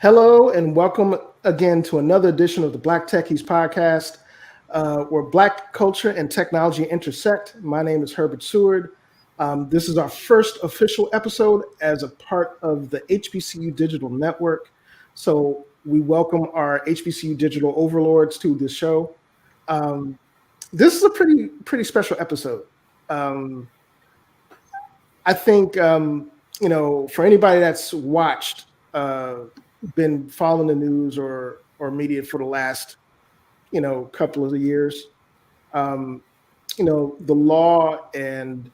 Hello and welcome again to another edition of the Black Techies podcast, where Black culture and technology intersect. My name is Herbert Seward. This is our first official episode as a part of the HBCU Digital Network. So we welcome our HBCU Digital overlords to this show. Um, this is a pretty special episode. Um, I think for anybody that's watched, been following the news or media for the last couple of years, um, the law and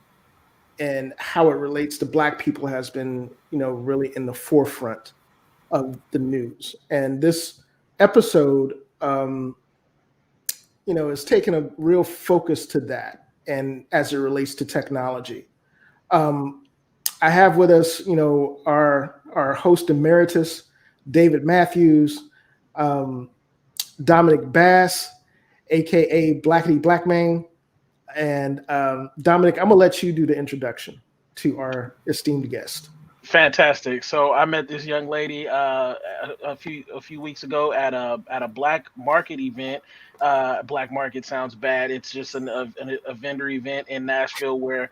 how it relates to Black people has been really in the forefront of the news. And this episode, is taking a real focus to that, and as it relates to technology. Um, I have with us, our host emeritus, David Matthews, um, Dominic Bass, aka Blackity Blackman, and Dominic. I'm gonna let you do the introduction to our esteemed guest. Fantastic. So I met this young lady a few weeks ago at a black market event. Black market sounds bad. It's just a vendor event in Nashville where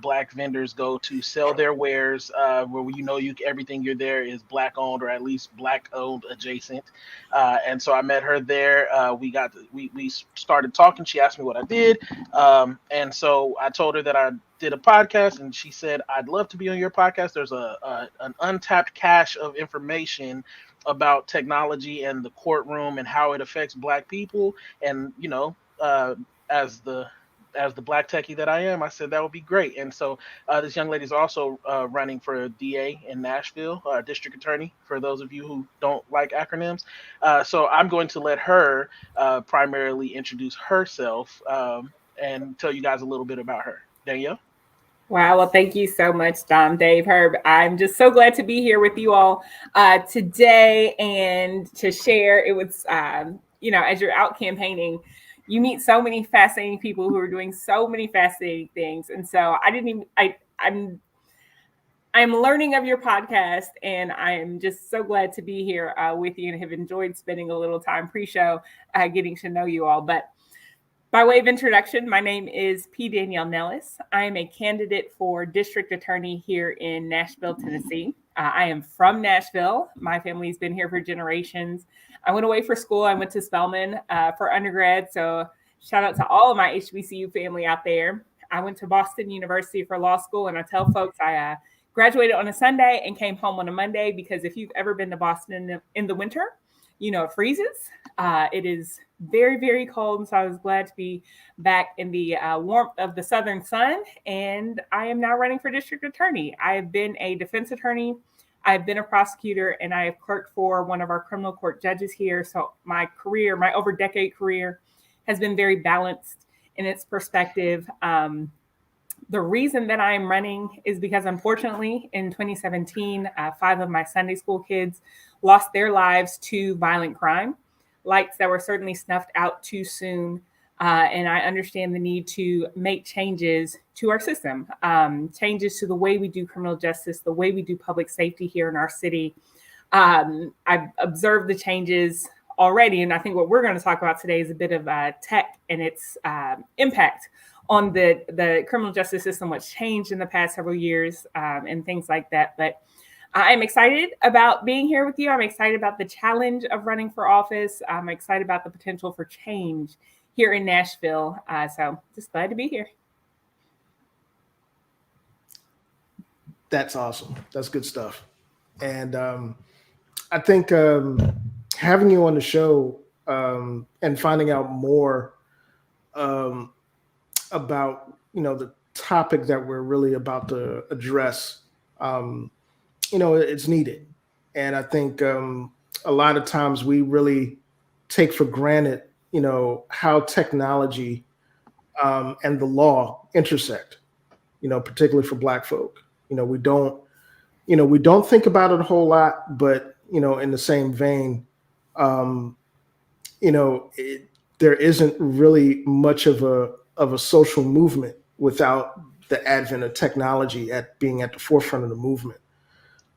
black vendors go to sell their wares. Where you everything you're there is black owned or at least black owned adjacent. And so I met her there. We started talking. She asked me what I did, and so I told her that I did a podcast, and she said, I'd love to be on your podcast. There's an untapped cache of information about technology and the courtroom and how it affects Black people. And as the Black techie that I am, I said that would be great. And so this young lady is also running for a DA in Nashville, district attorney, for those of you who don't like acronyms. So I'm going to let her primarily introduce herself and tell you guys a little bit about her. Danielle? Wow. Well, thank you so much, Dom, Dave, Herb. I'm just so glad to be here with you all today and to share. It was, as you're out campaigning, you meet so many fascinating people who are doing so many fascinating things. And so I'm learning of your podcast, and I'm just so glad to be here with you and have enjoyed spending a little time pre-show getting to know you all. But by way of introduction, my name is P. Danielle Nellis. I am a candidate for district attorney here in Nashville, Tennessee. I am from Nashville. My family's been here for generations. I went away for school. I went to Spelman for undergrad. So shout out to all of my HBCU family out there. I went to Boston University for law school, and I tell folks I graduated on a Sunday and came home on a Monday, because if you've ever been to Boston in the winter, it freezes. It is very, very cold. And so I was glad to be back in the warmth of the southern sun. And I am now running for district attorney. I have been a defense attorney. I've been a prosecutor, and I have clerked for one of our criminal court judges here. So my over decade career has been very balanced in its perspective. The reason that I'm running is because, unfortunately, in 2017, 5 of my Sunday school kids lost their lives to violent crime, lights that were certainly snuffed out too soon. And I understand the need to make changes to our system, changes to the way we do criminal justice, the way we do public safety here in our city. I've observed the changes already, and I think what we're going to talk about today is a bit of tech and its impact on the criminal justice system, what's changed in the past several years, and things like that. But I'm excited about being here with you. I'm excited about the challenge of running for office. I'm excited about the potential for change here in Nashville. So just glad to be here. That's awesome. That's good stuff. And I think having you on the show and finding out more about the topic that we're really about to address, it's needed. And I think a lot of times we really take for granted how technology and the law intersect, particularly for Black folk. We don't think about it a whole lot, but in the same vein, there isn't really much of a social movement without the advent of technology being at the forefront of the movement.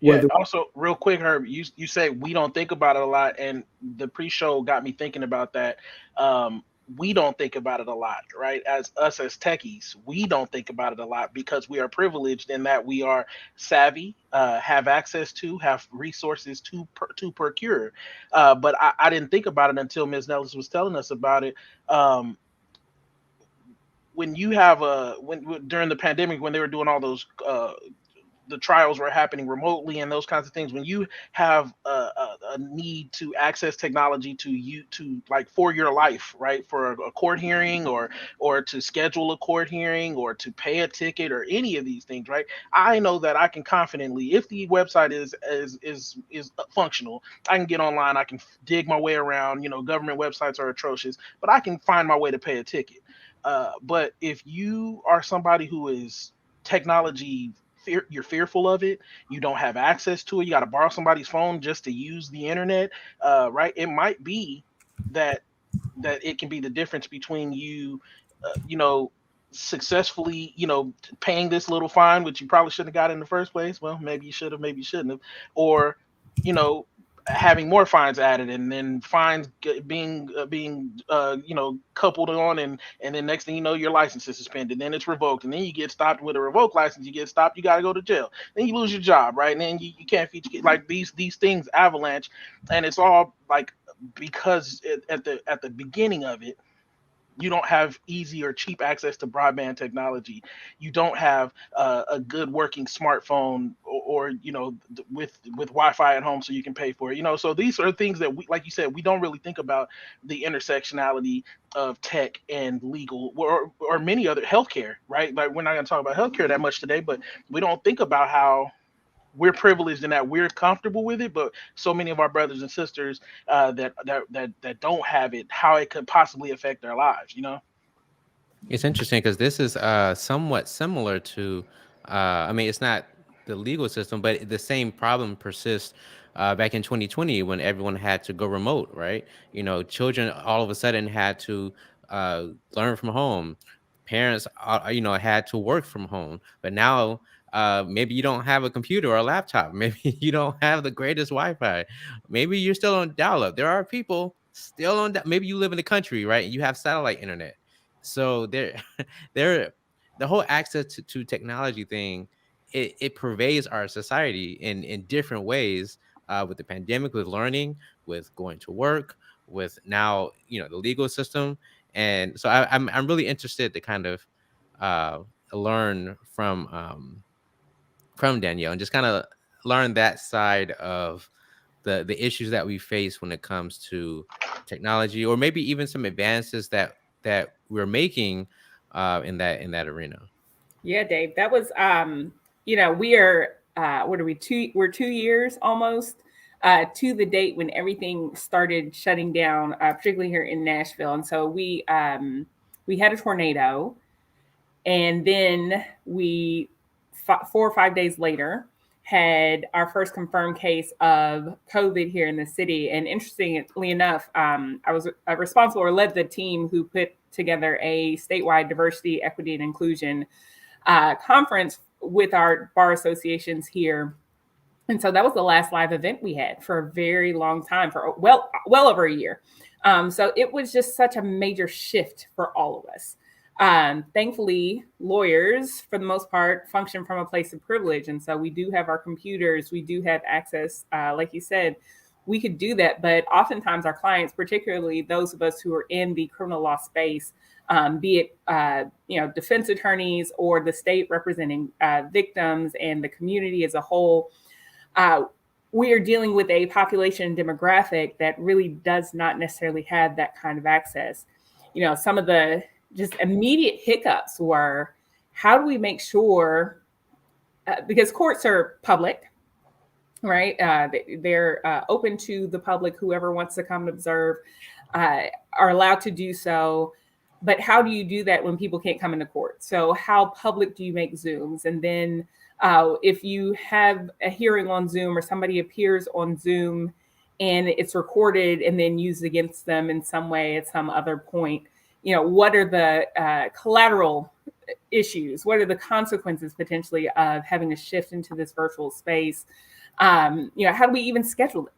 Yeah. whether Also, real quick, Herb, you say we don't think about it a lot, and the pre-show got me thinking about that. Um, we don't think about it a lot, right? As us as techies, we don't think about it a lot because we are privileged in that we are savvy, have access to, have resources to procure. But I didn't think about it until Ms. Nellis was telling us about it. Um, when you have during the pandemic when they were doing all those the trials were happening remotely and those kinds of things, when you have a need to access technology to you to like for your life, right, for a court hearing or to schedule a court hearing or to pay a ticket or any of these things, right, I know that I can confidently, if the website is functional, I can get online, I can dig my way around. Government websites are atrocious, but I can find my way to pay a ticket. But if you are somebody who is technology you're fearful of it, you don't have access to it, you got to borrow somebody's phone just to use the internet, right, it might be that it can be the difference between you you know successfully paying this little fine, which you probably shouldn't have got in the first place. Well, maybe you should have, maybe you shouldn't have. Or you know having more fines added, and then fines being coupled on, and then next thing you know, your license is suspended, then it's revoked, and then you get stopped with a revoked license, you get stopped, you got to go to jail, then you lose your job, right, and then you can't feed your kid. Like these things avalanche, and it's all like because at the beginning of it, you don't have easy or cheap access to broadband technology. You don't have a good working smartphone, or with Wi-Fi at home so you can pay for it. So these are things that we, like you said, we don't really think about the intersectionality of tech and legal, or many other healthcare, right? Like we're not going to talk about healthcare that much today, but we don't think about how we're privileged in that we're comfortable with it, but so many of our brothers and sisters that don't have it, how it could possibly affect their lives. It's interesting because this is somewhat similar to, I mean, it's not the legal system, but the same problem persists back in 2020 when everyone had to go remote, right? Children all of a sudden had to learn from home. Parents, had to work from home. But now, maybe you don't have a computer or a laptop. Maybe you don't have the greatest Wi-Fi. Maybe you're still on dial-up. There are people still on. Maybe you live in the country, right? And you have satellite internet. So there, the whole access to technology thing, it pervades our society in different ways. With the pandemic, with learning, with going to work, with now the legal system, and so I'm really interested to kind of learn from Danielle and just kind of learn that side of the issues that we face when it comes to technology, or maybe even some advances that we're making in that arena. Yeah, Dave, that was we are what are we we're 2 years almost to the date when everything started shutting down, particularly here in Nashville. And so we had a tornado, and then 4 or 5 days later had our first confirmed case of COVID here in the city. And interestingly enough, I was responsible or led the team who put together a statewide diversity, equity, and inclusion conference with our bar associations here. And so that was the last live event we had for a very long time, for well over a year. So it was just such a major shift for all of us. Thankfully, lawyers, for the most part, function from a place of privilege. And so we do have our computers, we do have access, like you said, we could do that. But oftentimes our clients, particularly those of us who are in the criminal law space, be it defense attorneys or the state representing victims and the community as a whole, we are dealing with a population demographic that really does not necessarily have that kind of access. Some of the just immediate hiccups were, how do we make sure, because courts are public, right? They're open to the public, whoever wants to come and observe are allowed to do so. But how do you do that when people can't come into court? So how public do you make Zooms? And then if you have a hearing on Zoom or somebody appears on Zoom and it's recorded and then used against them in some way at some other point, what are the collateral issues? What are the consequences potentially of having a shift into this virtual space? How do we even schedule it?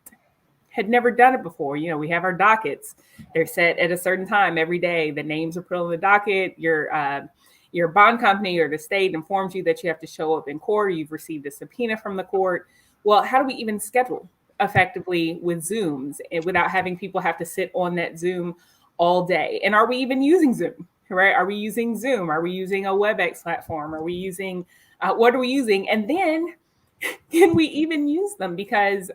Had never done it before. We have our dockets. They're set at a certain time every day. The names are put on the docket. Your bond company or the state informs you that you have to show up in court. You've received a subpoena from the court. Well, how do we even schedule effectively with Zooms and without having people have to sit on that Zoom all day? And are we even using Zoom, right? Are we using Zoom? Are we using a WebEx platform? Are we using, what are we using? And then can we even use them? Because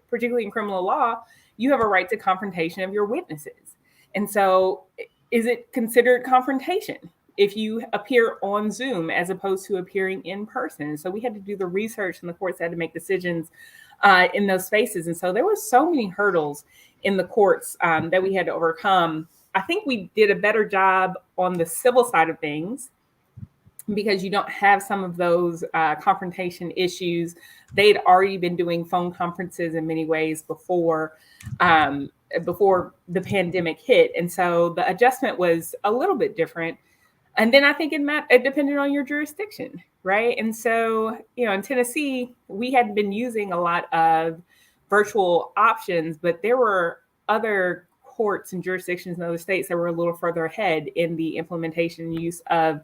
particularly in criminal law, you have a right to confrontation of your witnesses. And so is it considered confrontation if you appear on Zoom as opposed to appearing in person? So we had to do the research and the courts had to make decisions in those spaces. And so there were so many hurdles in the courts that we had to overcome. I think we did a better job on the civil side of things because you don't have some of those confrontation issues. They'd already been doing phone conferences in many ways before the pandemic hit. And so the adjustment was a little bit different. And then I think it depended on your jurisdiction, right? And so, in Tennessee, we had been using a lot of virtual options, but there were other courts and jurisdictions in other states that were a little further ahead in the implementation and use of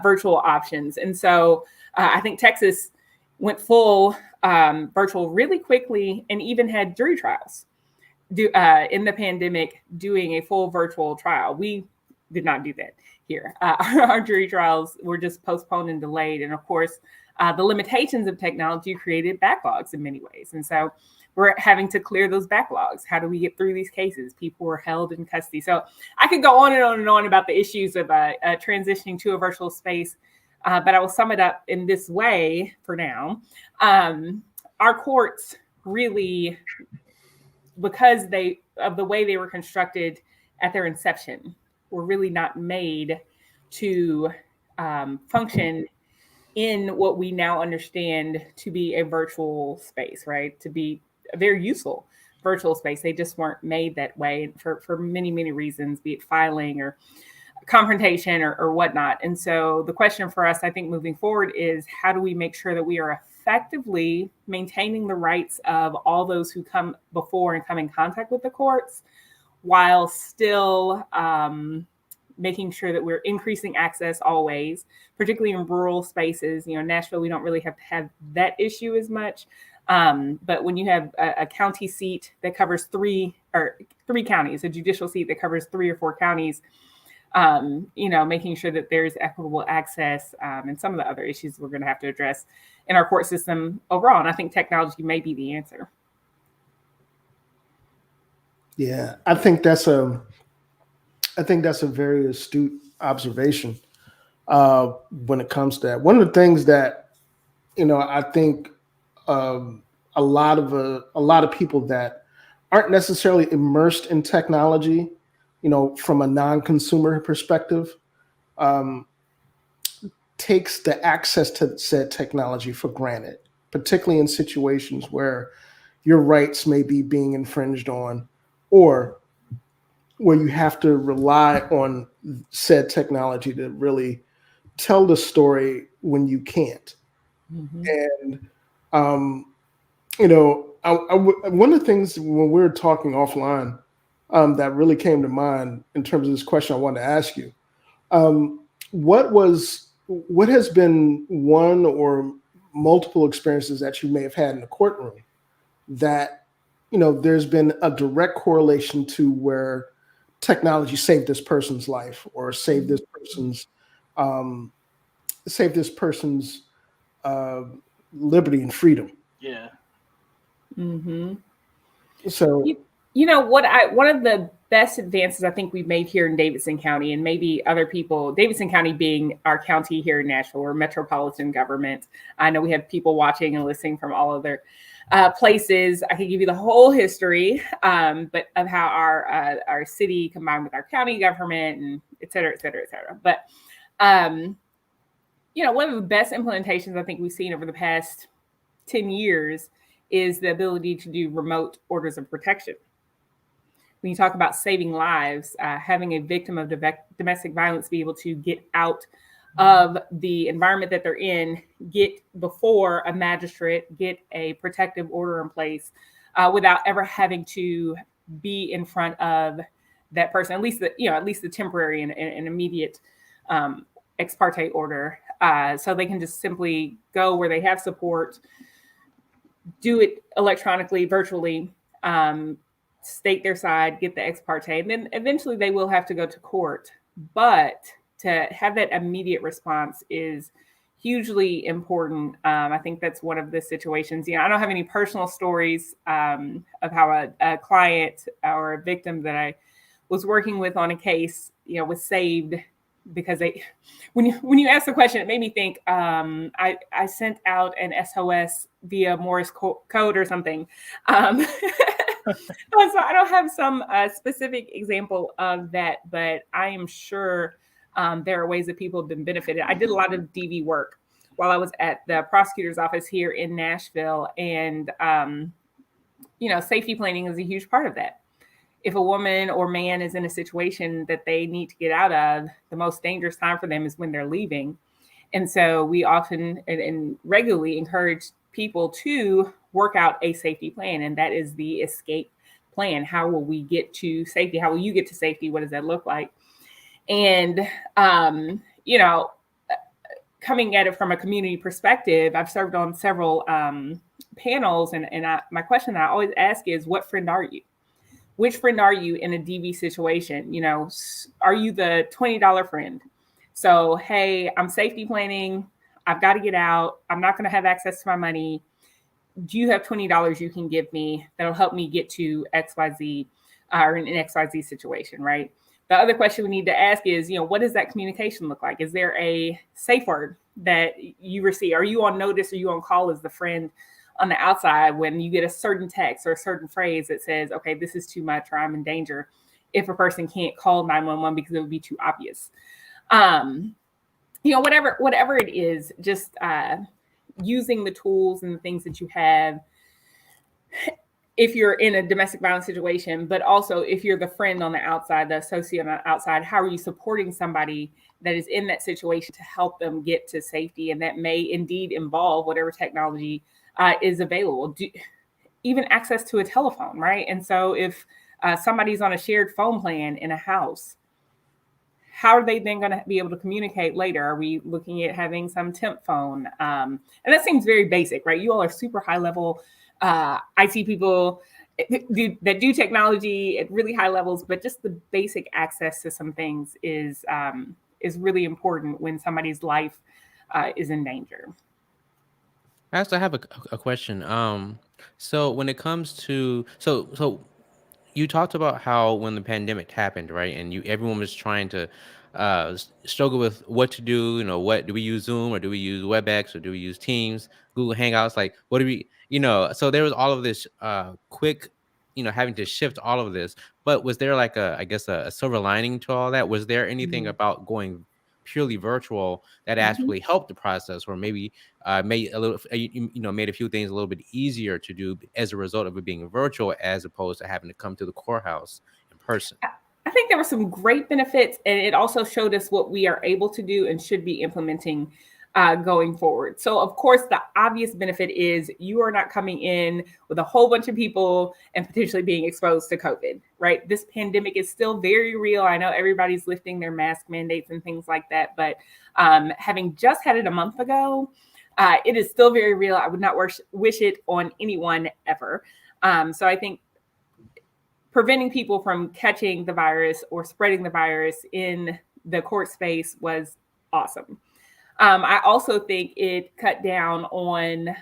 virtual options. And so I think Texas went full virtual really quickly and even had jury trials in the pandemic doing a full virtual trial. We did not do that here. Our jury trials were just postponed and delayed. And of course, the limitations of technology created backlogs in many ways. And so we're having to clear those backlogs. How do we get through these cases? People were held in custody. So I could go on and on and on about the issues of transitioning to a virtual space, but I will sum it up in this way for now. Our courts really, because of the way they were constructed at their inception, were really not made to function in what we now understand to be a virtual space, right? To be a very useful virtual space. They just weren't made that way for many, many reasons, be it filing or confrontation or whatnot. And so the question for us, I think, moving forward is how do we make sure that we are effectively maintaining the rights of all those who come before and come in contact with the courts while still making sure that we're increasing access always, particularly in rural spaces. Nashville, we don't really have to have that issue as much. But when you have a county seat that covers three counties, a judicial seat that covers 3 or 4 counties, making sure that there's equitable access and some of the other issues we're going to have to address in our court system overall. And I think technology may be the answer. Yeah, I think that's a very astute observation when it comes to that. One of the things that I think a lot of people that aren't necessarily immersed in technology, from a non-consumer perspective, takes the access to said technology for granted, particularly in situations where your rights may be being infringed on, or where you have to rely on said technology to really tell the story when you can't. Mm-hmm. And, one of the things when we were talking offline that really came to mind in terms of this question I wanted to ask you, what has been one or multiple experiences that you may have had in the courtroom that, there's been a direct correlation to where technology saved this person's life or saved this person's liberty and freedom? Yeah. Mm-hmm. So, one of the best advances I think we've made here in Davidson County, and maybe other people, Davidson County being our county here in Nashville, or metropolitan government. I know we have people watching and listening from all other places. I could give you the whole history, but of how our city combined with our county government and et cetera, et cetera, et cetera. But, one of the best implementations I think we've seen over the past 10 years is the ability to do remote orders of protection. When you talk about saving lives, having a victim of domestic violence be able to get out of the environment that they're in, get before a magistrate, get a protective order in place without ever having to be in front of that person, at least the temporary and immediate ex parte order. So they can just simply go where they have support, do it electronically, virtually, state their side, get the ex parte, and then eventually they will have to go to court. But to have that immediate response is hugely important. I think that's one of the situations. I don't have any personal stories of how a client or a victim that I was working with on a case, was saved because when you ask the question, it made me think. I sent out an SOS via Morse code or something. So I don't have some specific example of that, but I am sure there are ways that people have been benefited. I did a lot of DV work while I was at the prosecutor's office here in Nashville, and safety planning is a huge part of that. If a woman or man is in a situation that they need to get out of, the most dangerous time for them is when they're leaving. And so we often and regularly encourage people to work out a safety plan, and that is the escape plan. How will we get to safety? How will you get to safety? What does that look like? And, coming at it from a community perspective, I've served on several panels, and my question that I always ask is, what friend are you? Which friend are you in a DV situation? Are you the $20 friend? So, hey, I'm safety planning. I've got to get out. I'm not going to have access to my money. Do you have $20 you can give me that'll help me get to XYZ or in an XYZ situation, right? The other question we need to ask is, what does that communication look like? Is there a safe word that you receive? Are you on notice? Are you on call as the friend on the outside when you get a certain text or a certain phrase that says, okay, this is too much, or I'm in danger, if a person can't call 911 because it would be too obvious? Whatever it is, just using the tools and the things that you have if you're in a domestic violence situation, but also if you're the friend on the outside, the associate on the outside, how are you supporting somebody that is in that situation to help them get to safety? And that may indeed involve whatever technology is available, even access to a telephone, right? And so if somebody's on a shared phone plan in a house, how are they then going to be able to communicate later? Are we looking at having some temp phone? And that seems very basic, right? You all are super high level IT people that do technology at really high levels, but just the basic access to some things is really important when somebody's life is in danger. I also have a question. So when it comes to so you talked about how when the pandemic happened, right, and everyone was trying to struggle with what to do. What do we use, Zoom or do we use WebEx or do we use Teams, Google Hangouts? Like, what do we, So there was all of this quick, having to shift all of this. But was there like a silver lining to all that? Was there anything about going purely virtual that actually helped the process, or maybe made a little, made a few things a little bit easier to do as a result of it being virtual, as opposed to having to come to the courthouse in person? I think there were some great benefits, and it also showed us what we are able to do and should be implementing going forward. So, of course, the obvious benefit is you are not coming in with a whole bunch of people and potentially being exposed to COVID, right? This pandemic is still very real. I know everybody's lifting their mask mandates and things like that, but having just had it a month ago, it is still very real. I would not wish it on anyone ever. So I think preventing people from catching the virus or spreading the virus in the court space was awesome. I also think it cut down on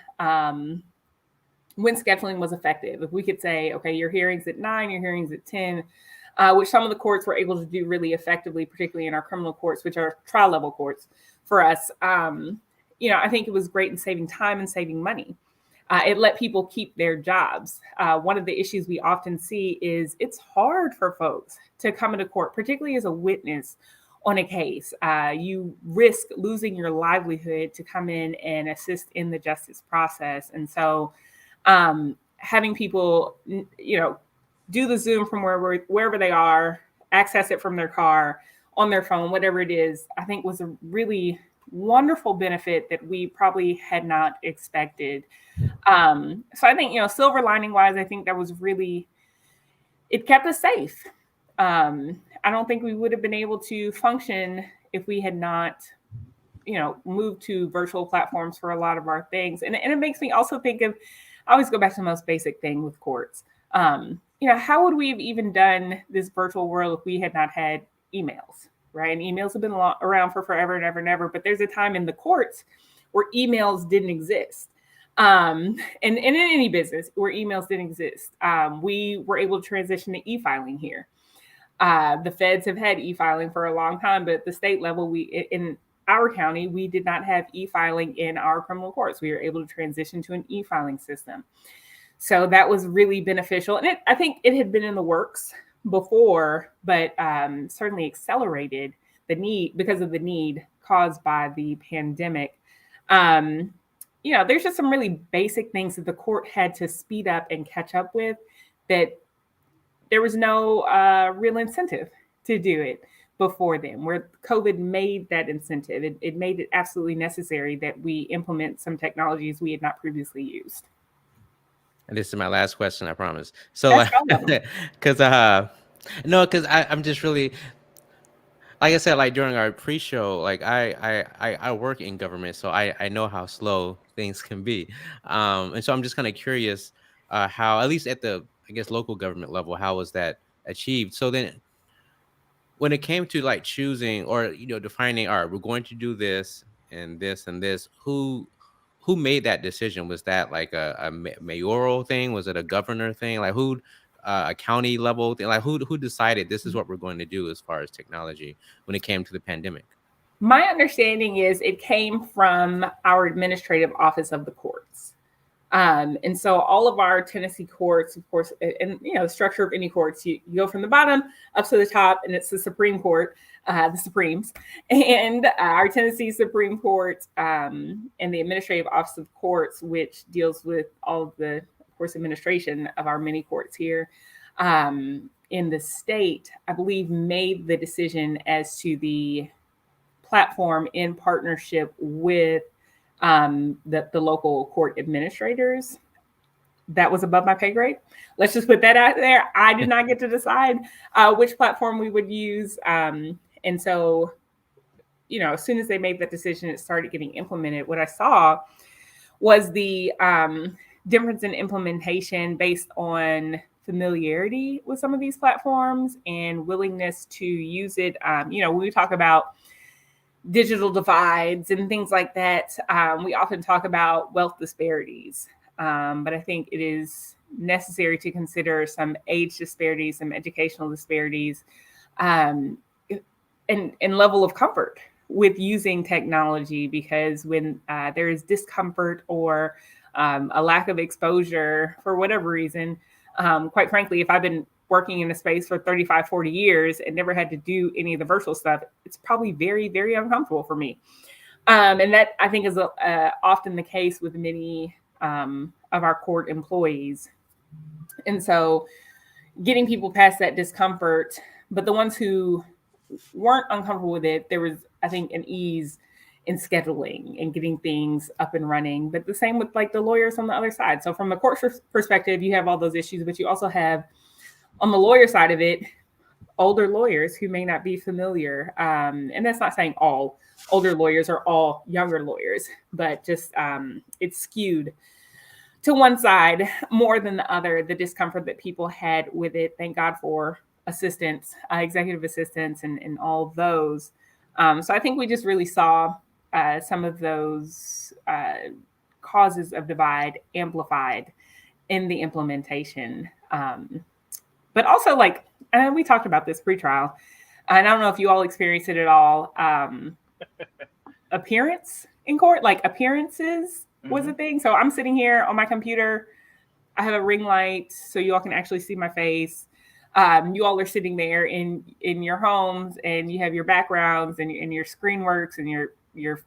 when scheduling was effective. If we could say, okay, your hearing's at 9, your hearing's at 10, which some of the courts were able to do really effectively, particularly in our criminal courts, which are trial level courts for us. I think it was great in saving time and saving money. It let people keep their jobs. One of the issues we often see is it's hard for folks to come into court, particularly as a witness on a case. You risk losing your livelihood to come in and assist in the justice process. And so having people, do the Zoom from wherever they are, access it from their car on their phone, whatever it is, I think was a really wonderful benefit that we probably had not expected. So I think, silver lining wise, I think that was really, it kept us safe. I don't think we would have been able to function if we had not, moved to virtual platforms for a lot of our things. And it makes me also think of, I always go back to the most basic thing with courts. How would we have even done this virtual world if we had not had emails, right? And emails have been around for forever and ever and ever, but there's a time in the courts where emails didn't exist. And in any business where emails didn't exist, we were able to transition to e-filing here. The feds have had e-filing for a long time, but at the state level, in our county, we did not have e-filing in our criminal courts. We were able to transition to an e-filing system. So that was really beneficial. And I think it had been in the works before, but certainly accelerated the need because of the need caused by the pandemic. There's just some really basic things that the court had to speed up and catch up with that there was no real incentive to do it before then, where COVID made that incentive. It made it absolutely necessary that we implement some technologies we had not previously used. And this is my last question, I promise. So, because I'm just really, like I said, like during our pre-show, like I work in government, so I know how slow things can be, and so I'm just kind of curious how, at least at the, I guess, local government level, how was that achieved? So then, when it came to like choosing or defining, all right, we're going to do this and this and this, who made that decision? Was that like a mayoral thing? Was it a governor thing? Like who? A county level thing? Like who decided this is what we're going to do as far as technology when it came to the pandemic? My understanding is it came from our administrative office of the courts. And so all of our Tennessee courts, of course, and the structure of any courts, you go from the bottom up to the top, and it's the Supreme Court, the Supremes, and our Tennessee Supreme Court, and the Administrative Office of Courts, which deals with all of the, of course, administration of our many courts here in the state, I believe, made the decision as to the platform in partnership with the local court administrators. That was above my pay grade. Let's just put that out there. I did not get to decide which platform we would use. And so, as soon as they made that decision, it started getting implemented. What I saw was the difference in implementation based on familiarity with some of these platforms and willingness to use it. When we talk about digital divides and things like that, we often talk about wealth disparities, but I think it is necessary to consider some age disparities, some educational disparities, and level of comfort with using technology, because when there is discomfort or a lack of exposure for whatever reason, quite frankly, if I've been working in a space for 35, 40 years and never had to do any of the virtual stuff, it's probably very, very uncomfortable for me. And that, I think, is often the case with many of our court employees. And so getting people past that discomfort, but the ones who weren't uncomfortable with it, there was, I think, an ease in scheduling and getting things up and running. But the same with like the lawyers on the other side. So from a court perspective, you have all those issues, but you also have, on the lawyer side of it, older lawyers who may not be familiar. And that's not saying all older lawyers are all younger lawyers, but just it's skewed to one side more than the other, the discomfort that people had with it. Thank God for assistants, executive assistants, and all those. So I think we just really saw some of those causes of divide amplified in the implementation. But also, like, we talked about this pre-trial, and I don't know if you all experienced it at all. Appearance in court, like appearances was a thing. So I'm sitting here on my computer. I have a ring light so you all can actually see my face. You all are sitting there in your homes, and you have your backgrounds and your screen works and your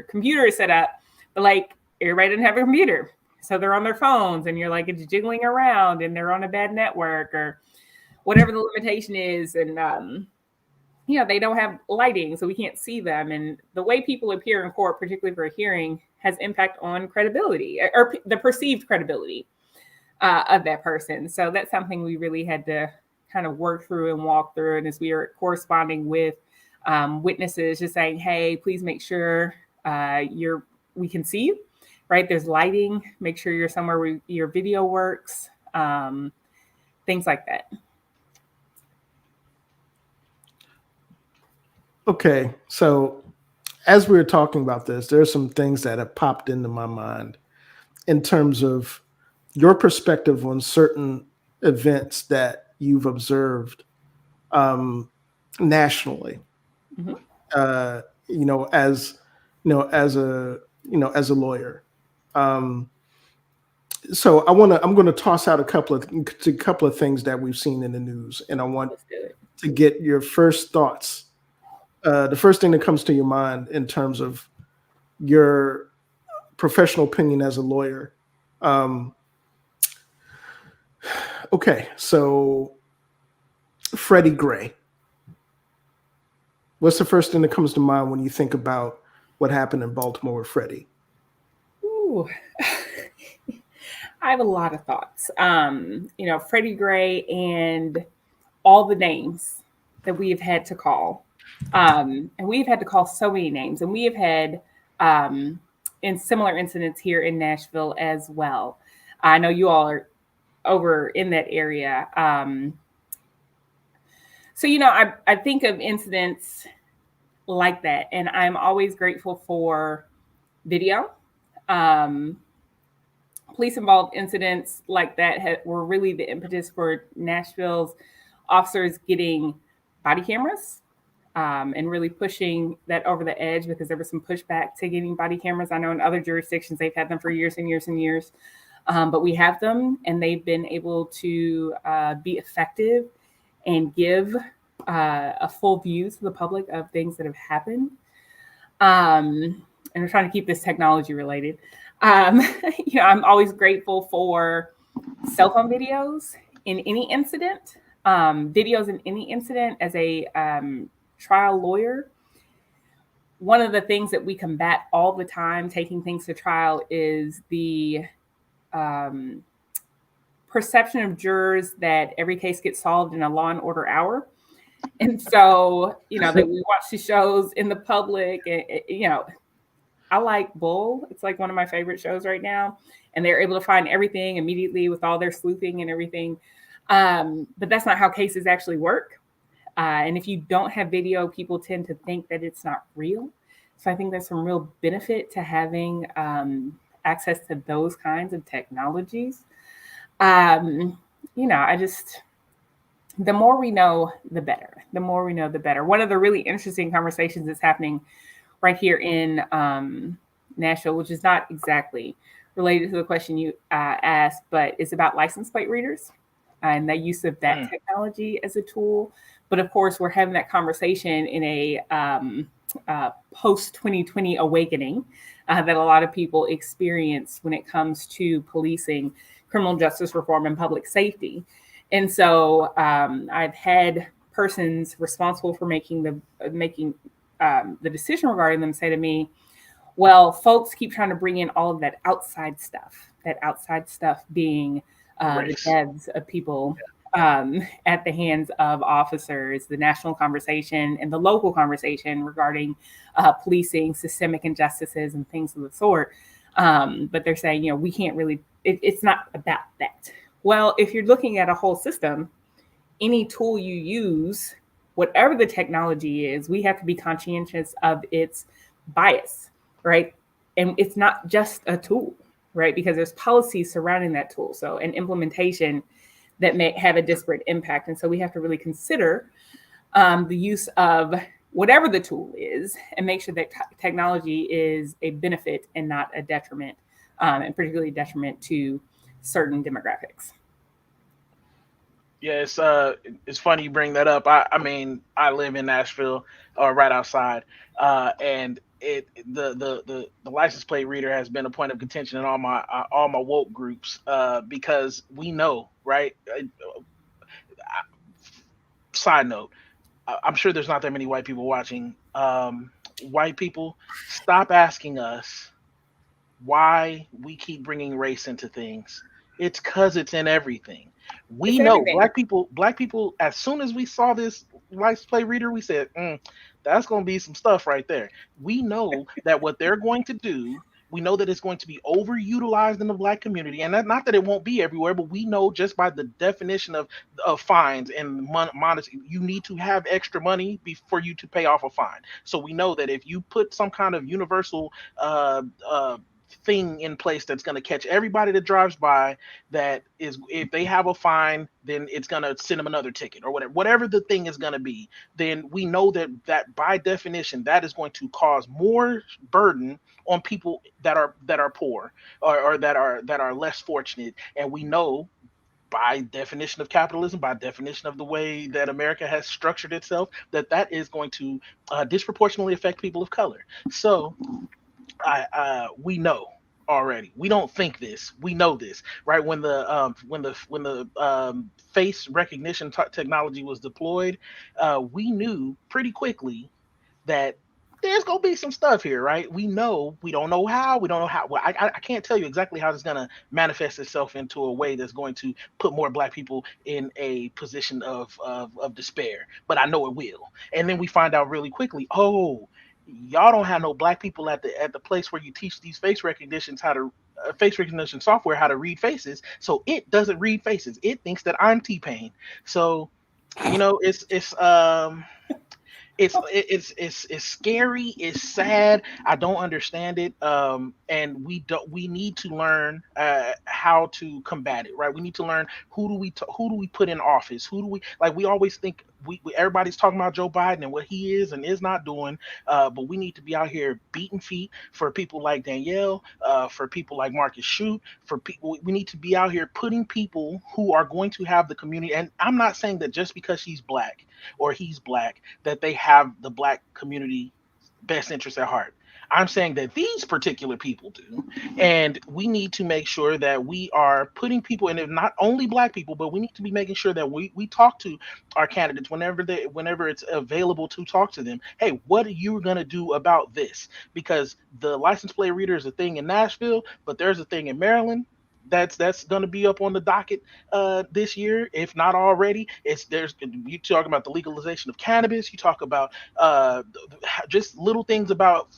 computer is set up. But like, everybody doesn't have a computer. So they're on their phones, and you're like, it's jiggling around, and they're on a bad network or whatever the limitation is. And they don't have lighting, so we can't see them. And the way people appear in court, particularly for a hearing, has impact on credibility or the perceived credibility of that person. So that's something we really had to kind of work through and walk through. And as we are corresponding with witnesses, just saying, hey, please make sure we can see you, right? There's lighting, make sure you're somewhere where your video works, things like that. Okay, so as we were talking about this, there are some things that have popped into my mind in terms of your perspective on certain events that you've observed nationally. Mhm. As as a lawyer. So I'm going to toss out a couple of things that we've seen in the news, and I want Let's do it. to get your first thoughts. The first thing that comes to your mind in terms of your professional opinion as a lawyer. Okay, so Freddie Gray. What's the first thing that comes to mind when you think about what happened in Baltimore with Freddie? Ooh. I have a lot of thoughts. Freddie Gray and all the names that we have had to call. And we've had to call so many names, and we have had in similar incidents here in Nashville as well. I know you all are over in that area. I think of incidents like that, and I'm always grateful for video. Police involved incidents like that were really the impetus for Nashville's officers getting body cameras and really pushing that over the edge, because there was some pushback to getting body cameras. I know in other jurisdictions they've had them for years and years and years, but we have them, and they've been able to be effective and give a full view to the public of things that have happened. And we're trying to keep this technology related. I'm always grateful for cell phone videos in any incident, as a trial lawyer. One of the things that we combat all the time taking things to trial is the perception of jurors that every case gets solved in a Law and Order hour. And so, that we watch the shows in the public, I like Bull. It's like one of my favorite shows right now. And they're able to find everything immediately with all their sleuthing and everything. But that's not how cases actually work. And if you don't have video, people tend to think that it's not real. So I think there's some real benefit to having access to those kinds of technologies. The more we know, the better. The more we know, the better. One of the really interesting conversations that's happening right here in Nashville, which is not exactly related to the question you asked, but it's about license plate readers and the use of that technology as a tool. But of course, we're having that conversation in a post-2020 awakening that a lot of people experience when it comes to policing, criminal justice reform, and public safety. And so I've had persons responsible for making the decision regarding them say to me, well, folks keep trying to bring in all of that outside stuff being the deaths of people at the hands of officers, the national conversation and the local conversation regarding policing, systemic injustices, and things of the sort. But they're saying, we can't really, it's not about that. Well, if you're looking at a whole system, any tool you use, whatever the technology is, we have to be conscientious of its bias, right? And it's not just a tool, right? Because there's policies surrounding that tool. So an implementation that may have a disparate impact. And so we have to really consider the use of whatever the tool is and make sure that technology is a benefit and not a detriment, and particularly detriment to certain demographics. Yeah, it's funny you bring that up. I live in Nashville, right outside, and the license plate reader has been a point of contention in all my woke groups, because we know, right? Side note, I'm sure there's not that many white people watching. White people, stop asking us why we keep bringing race into things. It's because it's in everything. It's We know everything. black people, as soon as we saw this license plate reader, we said, that's going to be some stuff right there. We know that what they're going to do, we know that it's going to be overutilized in the black community. And that, not that it won't be everywhere, but we know just by the definition of fines and monetary, you need to have extra money before you to pay off a fine. So we know that if you put some kind of universal thing in place that's going to catch everybody that drives by, that is, if they have a fine, then it's going to send them another ticket or whatever the thing is going to be, then we know that by definition that is going to cause more burden on people that are poor, or that are less fortunate. And we know, by definition of capitalism, by definition of the way that America has structured itself, that is going to disproportionately affect people of color. So we know already. We don't think this. We know this, right? When the face recognition technology was deployed, we knew pretty quickly that there's gonna be some stuff here, right? We know, we don't know how, we don't know how. Well, I can't tell you exactly how it's gonna manifest itself into a way that's going to put more black people in a position of despair, but I know it will. And then we find out really quickly, oh, y'all don't have no black people at the place where you teach these face recognition software how to read faces, so it doesn't read faces. It thinks that I'm T-Pain. So it's scary, it's sad. I don't understand it. And we need to learn how to combat it, right? We need to learn, who do we put in office, who do we, like, we always think everybody's talking about Joe Biden and what he is and is not doing, but we need to be out here beating feet for people like Danielle, for people like Marcus Shute, for people. We need to be out here putting people who are going to have the community. And I'm not saying that just because she's black or he's black, that they have the black community best interests at heart. I'm saying that these particular people do. And we need to make sure that we are putting people, and if not only black people, but we need to be making sure that we talk to our candidates whenever it's available to talk to them. Hey, what are you gonna do about this? Because the license plate reader is a thing in Nashville, but there's a thing in Maryland that's going to be up on the docket this year, if not already. It's there's You talk about the legalization of cannabis. You talk about just little things about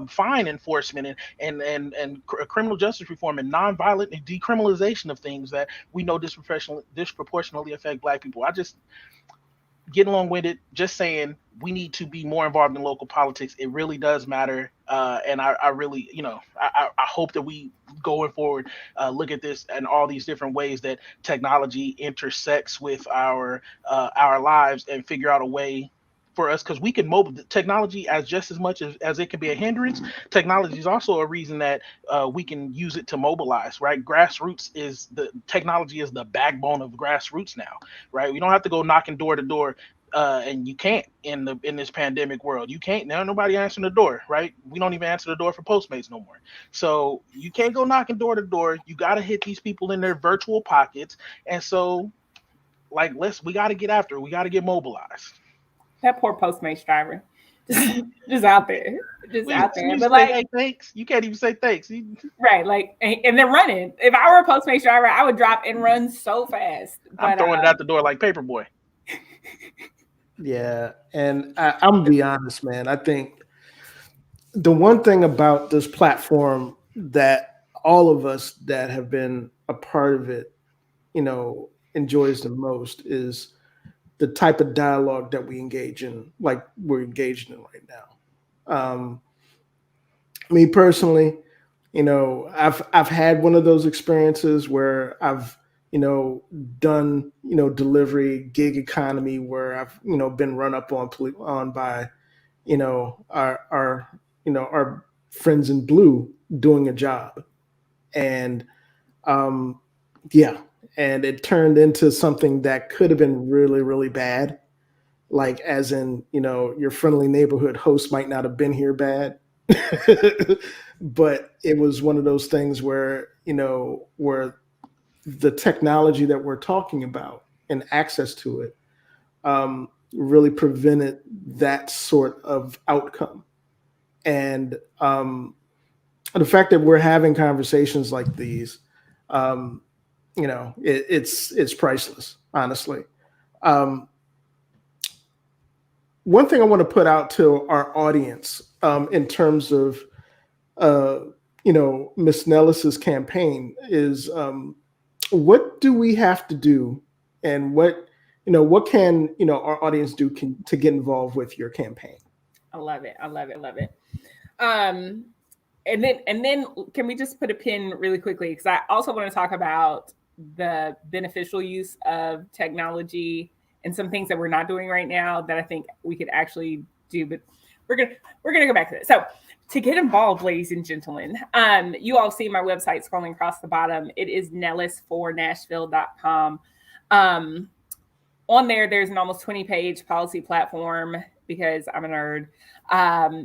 fine enforcement and criminal justice reform and nonviolent and decriminalization of things that we know disproportionately affect black people. I just getting along with it, just saying we need to be more involved in local politics. It really does matter. And I really, I hope that we going forward look at this and all these different ways that technology intersects with our lives and figure out a way for us, because we can mobile technology as just as much as it can be a hindrance. Technology is also a reason that we can use it to mobilize, right? Grassroots is the technology is the backbone of grassroots now, right? We don't have to go knocking door to door, and you can't in this pandemic world. You can't now. Nobody answering the door, right? We don't even answer the door for Postmates no more. So you can't go knocking door to door. You got to hit these people in their virtual pockets, and so like we got to get after it. We got to get mobilized. That poor Postmates driver, just out there, out there. But like, hey, thanks. You can't even say thanks. Right, like, and they're running. If I were a Postmates driver, I would drop and run so fast. I'm throwing it out the door like Paperboy. Yeah, and I'm gonna be honest, man. I think the one thing about this platform that all of us that have been a part of it, enjoys the most is the type of dialogue that we engage in, like we're engaged in right now. Me personally, I've had one of those experiences where I've done delivery gig economy where I've been run up on by our friends in blue doing a job, and um, yeah, and it turned into something that could have been really, really bad. Like, as in, your friendly neighborhood host might not have been here bad, but it was one of those things where, where the technology that we're talking about and access to it, really prevented that sort of outcome. And the fact that we're having conversations like these, um, it's priceless, honestly. Um, One thing I want to put out to our audience, in terms of uh, Miss Nellis's campaign is, what do we have to do, and what can our audience do to get involved with your campaign? I love it. I love it. I love it. Um, and then can we just put a pin really quickly, because I also want to talk about the beneficial use of technology and some things that we're not doing right now that I think we could actually do. But we're gonna go back to this. So to get involved, ladies and gentlemen, you all see my website scrolling across the bottom. It is nellis4nashville.com. On there's an almost 20-page policy platform, because I'm a nerd,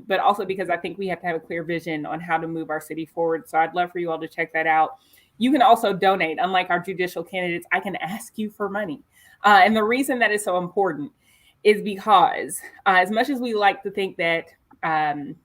but also because I think we have to have a clear vision on how to move our city forward. So I'd love for you all to check that out. You can also donate. Unlike our judicial candidates, I can ask you for money. And the reason that is so important is because as much as we like to think that, and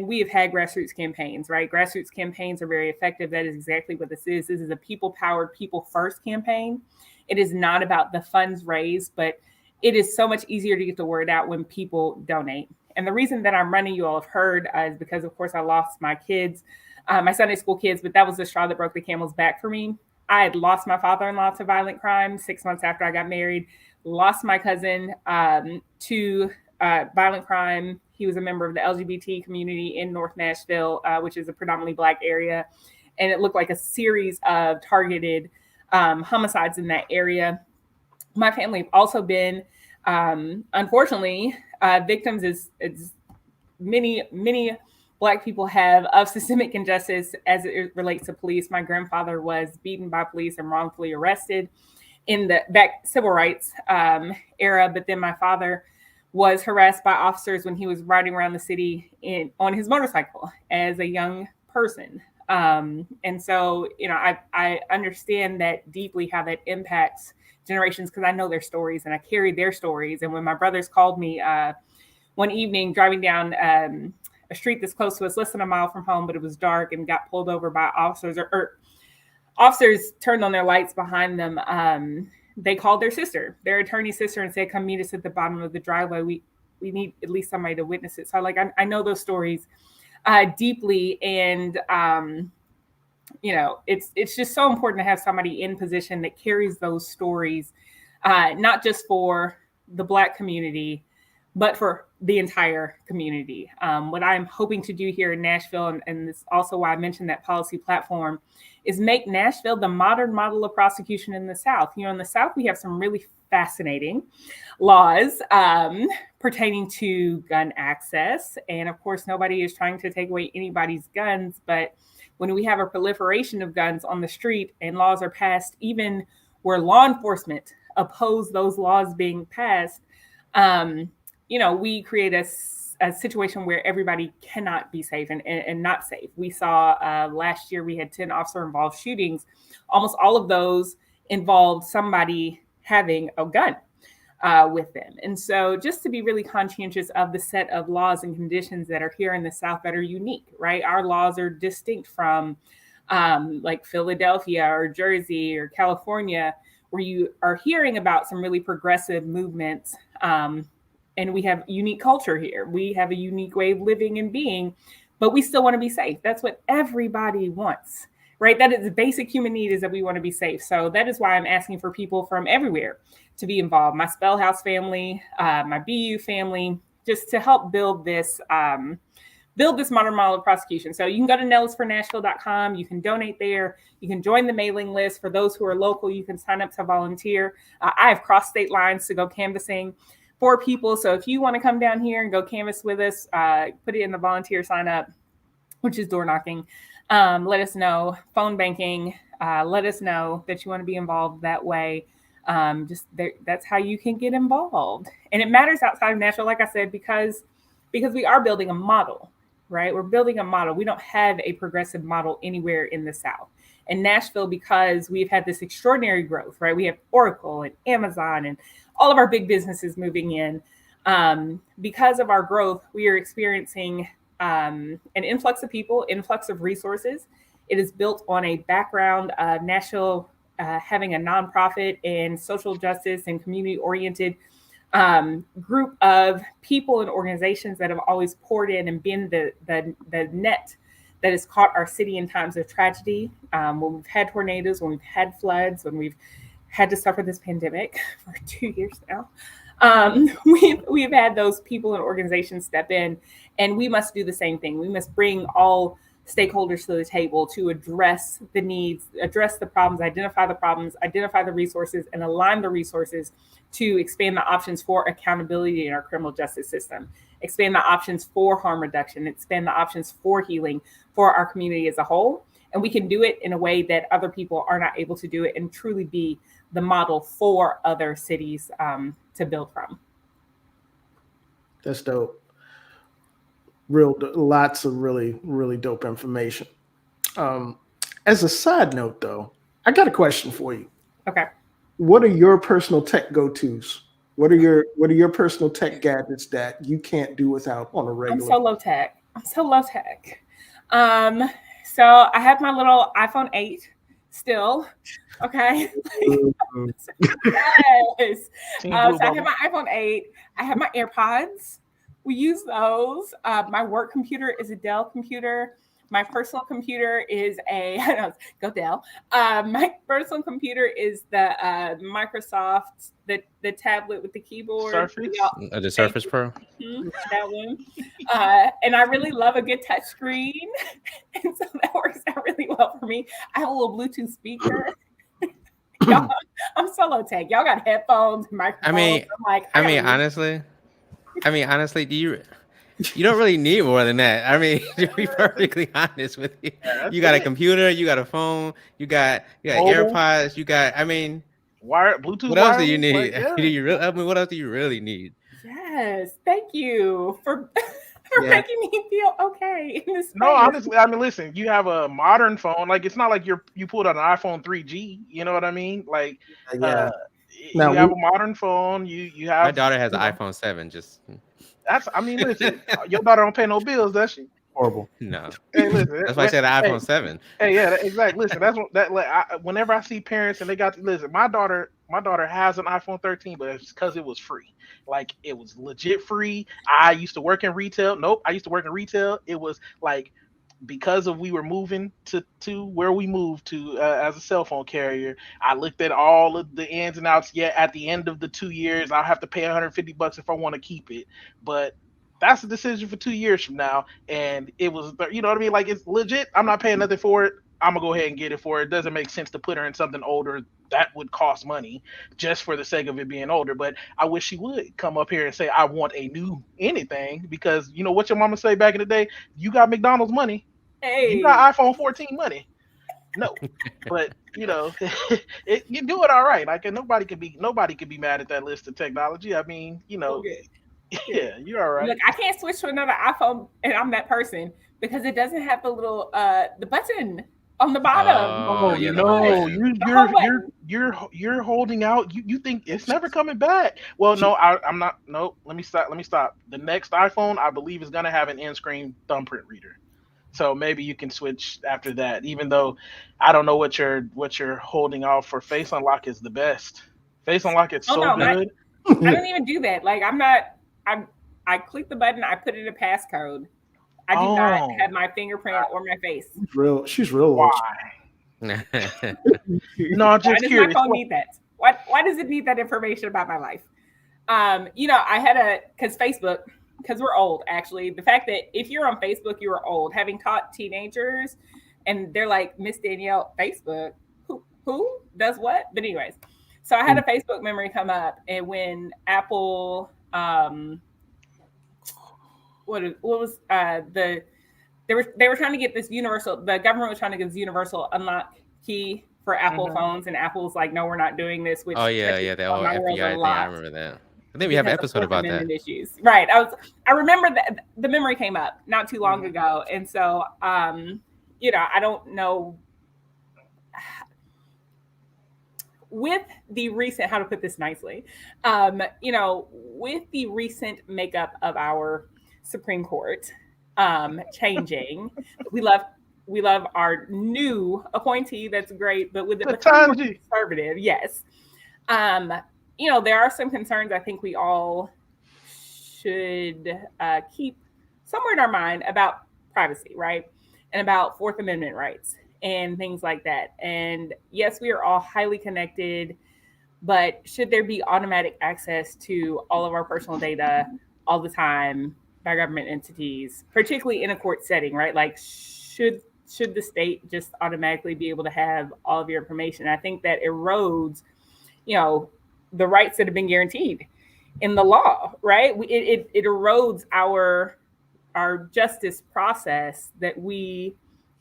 we have had grassroots campaigns, right? Grassroots campaigns are very effective. That is exactly what this is. This is a people-powered, people-first campaign. It is not about the funds raised, but it is so much easier to get the word out when people donate. And the reason that I'm running, you all have heard, is because, of course, I lost my kids, my Sunday school kids, but that was the straw that broke the camel's back for me. I had lost my father-in-law to violent crime 6 months after I got married, lost my cousin to violent crime. He was a member of the LGBT community in North Nashville, which is a predominantly Black area. And it looked like a series of targeted homicides in that area. My family have also been, unfortunately, victims as many Black people have of systemic injustice as it relates to police. My grandfather was beaten by police and wrongfully arrested in the back civil rights era. But then my father was harassed by officers when he was riding around the city on his motorcycle as a young person. And so, I understand that deeply, how that impacts generations, because I know their stories and I carry their stories. And when my brothers called me one evening driving down a street that's close to us, less than a mile from home, but it was dark, and got pulled over by officers, or officers turned on their lights behind them, they called their attorney's sister, and said, "Come meet us at the bottom of the driveway. We need at least somebody to witness it." So I know those stories deeply, and it's just so important to have somebody in position that carries those stories, not just for the Black community, but for the entire community. What I'm hoping to do here in Nashville, and this is also why I mentioned that policy platform, is make Nashville the modern model of prosecution in the South. In the South, we have some really fascinating laws pertaining to gun access. And of course, nobody is trying to take away anybody's guns. But when we have a proliferation of guns on the street, and laws are passed even where law enforcement oppose those laws being passed, we create a situation where everybody cannot be safe and not safe. We saw last year, we had 10 officer-involved shootings. Almost all of those involved somebody having a gun with them. And so just to be really conscientious of the set of laws and conditions that are here in the South that are unique, right? Our laws are distinct from like Philadelphia or Jersey or California, where you are hearing about some really progressive movements. And we have unique culture here. We have a unique way of living and being, but we still want to be safe. That's what everybody wants, right? That is the basic human need, is that we want to be safe. So that is why I'm asking for people from everywhere to be involved. My Spellhouse family, my BU family, just to help build this modern model of prosecution. So you can go to nellis4nashville.com. You can donate there. You can join the mailing list. For those who are local, you can sign up to volunteer. I have crossed state lines to go canvassing for people. So if you want to come down here and go canvas with us, put it in the volunteer sign up, which is door knocking. Let us know. Phone banking. Let us know that you want to be involved that way. That's how you can get involved. And it matters outside of Nashville, like I said, because we are building a model, right? We're building a model. We don't have a progressive model anywhere in the South. In Nashville, because we've had this extraordinary growth, right? We have Oracle and Amazon and all of our big businesses moving in. Because of our growth, we are experiencing an influx of people, influx of resources. It is built on a background of Nashville having a nonprofit and social justice and community-oriented group of people and organizations that have always poured in and been the net that has caught our city in times of tragedy. When we've had tornadoes, when we've had floods, when we've had to suffer this pandemic for 2 years now. We've had those people and organizations step in, and we must do the same thing. We must bring all stakeholders to the table to address the needs, address the problems, identify the resources, and align the resources to expand the options for accountability in our criminal justice system, expand the options for harm reduction, expand the options for healing for our community as a whole. And we can do it in a way that other people are not able to do it and truly be the model for other cities to build from. That's dope. Lots of really, really dope information. As a side note, though, I got a question for you. Okay. What are your personal tech go-tos? What are your personal tech gadgets that you can't do without on a regular? I'm so low tech. So I have my little iPhone 8 still. Okay. Yes. So I have my iPhone 8. I have my AirPods. We use those. My work computer is a Dell computer. My personal computer is go Dell. My personal computer is the Microsoft, the tablet with the keyboard. Surface? The Surface Pro. That one. And I really love a good touch screen. And so that works out really well for me. I have a little Bluetooth speaker. Y'all, I'm so low tech. Y'all got headphones, microphones. Honestly, you don't really need more than that. I mean, to be perfectly honest with you, you got a computer, you got a phone, you got AirPods, Bluetooth. What else do you need? What else do you really need? Yes, thank you for making me feel okay in this space. No, honestly, listen, you have a modern phone. Like, it's not like you pulled out an iPhone 3G. You know what I mean? Like, Yeah. You have a modern phone. You have. My daughter has an iPhone 7. Listen, your daughter don't pay no bills, does she? Horrible. No. Hey, listen, that's why I said an iPhone 7. Hey, yeah, exactly. Listen, whenever I see parents and they my daughter has an iPhone 13, but it's because it was free. Like, it was legit free. I used to work in retail. Nope, I used to work in retail. It was like, because we were moving to where we moved to as a cell phone carrier, I looked at all of the ins and outs. Yeah, at the end of the 2 years, I'll have to pay $150 if I want to keep it. But that's a decision for 2 years from now. And it was, you know what I mean? Like, it's legit. I'm not paying nothing for it. I'm going to go ahead and get it for it. It doesn't make sense to put her in something older that would cost money just for the sake of it being older. But I wish she would come up here and say, I want a new anything, because you know what your mama say back in the day? You got McDonald's money. Hey. You got iPhone 14 money. No, but you do it all right. Like, nobody could be mad at that list of technology. I mean, Okay. Yeah, you're all right. Look, I can't switch to another iPhone, and I'm that person, because it doesn't have the little the button on the bottom. You're holding out. You think it's never coming back? Well, no, I'm not. No, let me stop. The next iPhone, I believe, is gonna have an in-screen thumbprint reader. So maybe you can switch after that. Even though I don't know what you're holding off for. Face Unlock is the best. Face Unlock is good. I don't even do that. Like, I click the button, I put in a passcode. I do not have my fingerprint or my face. She's real. Why? No, I'm just curious. Why does my phone need that? Why does it need that information about my life? I had because we're old, actually. The fact that if you're on Facebook, you are old. Having taught teenagers, and they're like, Miss Danielle, Facebook? Who does what? But anyways, so I had a Facebook memory come up, and when Apple, they were trying to get this the government was trying to get this universal unlock key for Apple phones, and Apple's like, no, we're not doing this. Which the whole FBI thing, I remember that. I think we have an because of episode Fourth about that. Amendment issues. Right. I remember that the memory came up not too long ago. And so you know, I don't know with the recent, how to put this nicely, you know, with the recent makeup of our Supreme Court changing, we love our new appointee. That's great, but with it becoming more Ketanji. conservative, yes. You know, there are some concerns I think we all should keep somewhere in our mind about privacy, right? And about Fourth Amendment rights and things like that. And yes, we are all highly connected, but should there be automatic access to all of our personal data all the time by government entities, particularly in a court setting, right? Like, should the state just automatically be able to have all of your information? I think that erodes, you know, the rights that have been guaranteed in the law, right? It erodes our justice process that we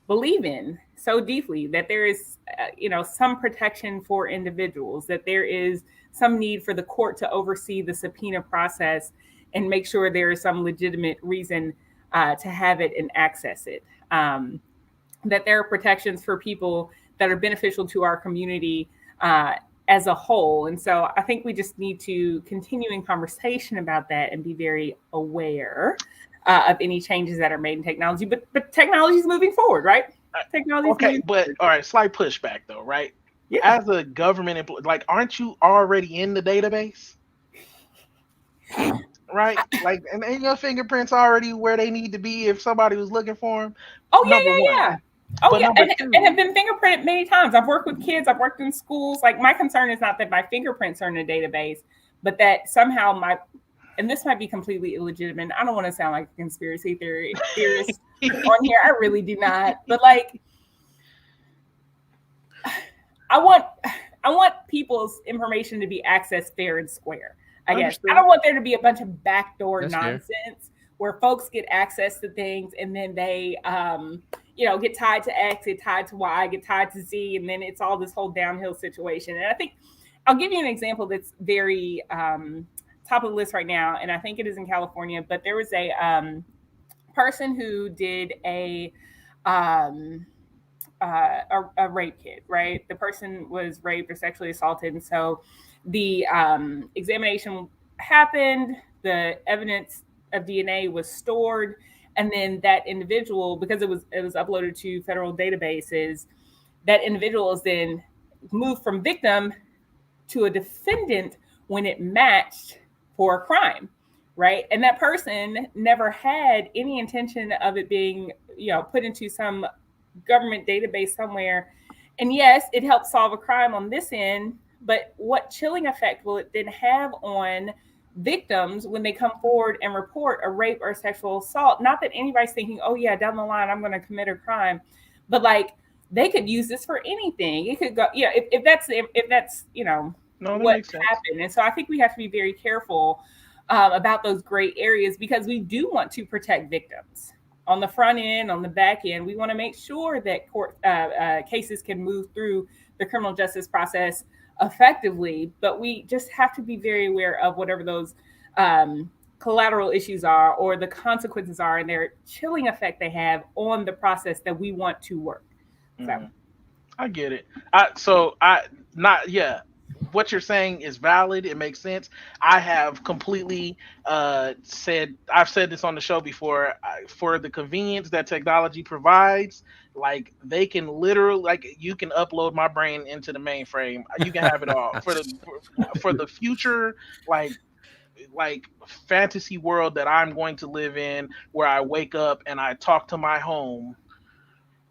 believe in so deeply, that there is you know, some protection for individuals, that there is some need for the court to oversee the subpoena process and make sure there is some legitimate reason to have it and access it, that there are protections for people that are beneficial to our community as a whole. And so I think we just need to continue in conversation about that and be very aware of any changes that are made in technology. But technology is moving forward, right? Technology. Okay, but all right, slight pushback though, right? Yeah. As a government employee, like, aren't you already in the database? Right? Like, and your fingerprints already where they need to be if somebody was looking for them. Oh, Number one. yeah. Oh, But yeah, number and two- have been fingerprinted many times. I've worked with kids. I've worked in schools. Like, my concern is not that my fingerprints are in a database, but that somehow and this might be completely illegitimate. I don't want to sound like a conspiracy theorist on here. I really do not. But like, I want people's information to be accessed fair and square. I guess Understood. I don't want there to be a bunch of backdoor That's fair. nonsense where folks get access to things and then they you know, get tied to X, get tied to Y, get tied to Z, and then it's all this whole downhill situation. And I think I'll give you an example that's very top of the list right now, and I think it is in California. But there was a person who did a rape kit, right? The person was raped or sexually assaulted, and so the examination happened. The evidence of DNA was stored, and then that individual, because it was uploaded to federal databases, that individual is then moved from victim to a defendant when it matched for a crime, right? And that person never had any intention of it being, you know, put into some government database somewhere. And yes, it helped solve a crime on this end, but what chilling effect will it then have on victims when they come forward and report a rape or sexual assault? Not that anybody's thinking, oh yeah, down the line I'm going to commit a crime, but like, they could use this for anything. It could go, yeah, if that's you know, what happened. And so I think we have to be very careful about those gray areas, because we do want to protect victims on the front end, on the back end. We want to make sure that court cases can move through the criminal justice process effectively, but we just have to be very aware of whatever those collateral issues are or the consequences are and their chilling effect they have on the process that we want to work. So I get it. What you're saying is valid. It makes sense. I have completely I've said this on the show before, for the convenience that technology provides, like, they can literally, like, you can upload my brain into the mainframe. You can have it all for the future, like fantasy world that I'm going to live in, where I wake up and I talk to my home.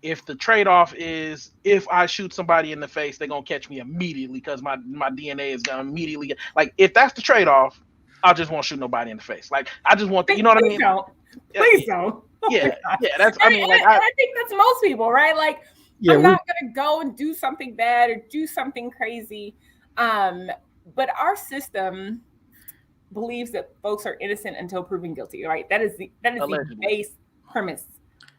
If the trade-off is, if I shoot somebody in the face, they're going to catch me immediately because my DNA is going to immediately get, like, if that's the trade-off, I just won't shoot nobody in the face. Like, I just want, you know what I mean? Please don't. Yeah. That's, I mean, like, I think that's most people, right? Like, Yeah, I'm not going to go and do something bad or do something crazy. But our system believes that folks are innocent until proven guilty, right? That is the base premise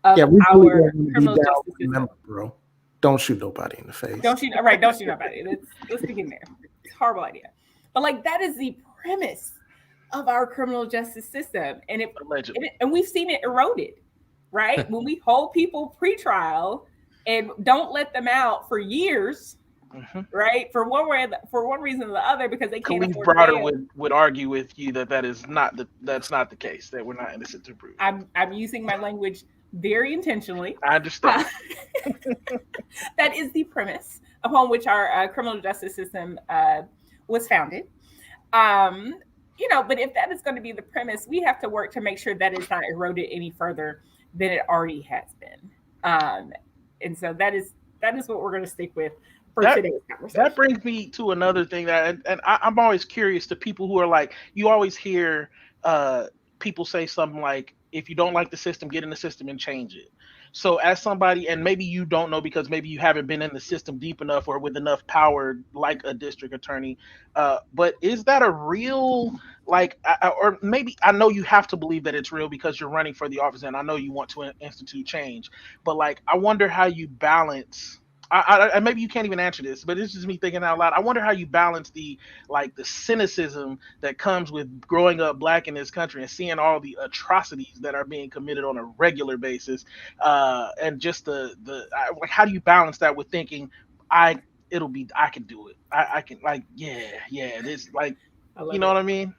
of we our really don't criminal be down justice with system. number, bro. Don't shoot nobody in the face. Don't shoot nobody. Let's begin there. It's a horrible idea. But like, that is the premise. of our criminal justice system. And Allegedly. and we've seen it eroded, right? When we hold people pretrial and don't let them out for years, Mm-hmm. right? For one reason or the other, because they can't Khalif afford Browder bail. would argue with you that that's not the case, that we're not innocent to prove. I'm using my language very intentionally. I understand. That is the premise upon which our criminal justice system was founded. Um, but if that is going to be the premise, we have to work to make sure that it's not eroded any further than it already has been. And so that is what we're going to stick with for That today's conversation. that brings me to another thing I'm always curious to people who are like, you always hear uh people say something like, if you don't like the system, get in the system and change it. So as somebody, and maybe you don't know because maybe you haven't been in the system deep enough or with enough power like a district attorney, but is that a real, like, or maybe, I know you have to believe that it's real because you're running for the office and I know you want to institute change, but like, I wonder how you balance, maybe you can't even answer this, but it's just me thinking out loud. I wonder how you balance the, like, the cynicism that comes with growing up black in this country and seeing all the atrocities that are being committed on a regular basis, and just like, how do you balance that with thinking, I can do it. I can, like, yeah, this, like, I love you know it. what I mean?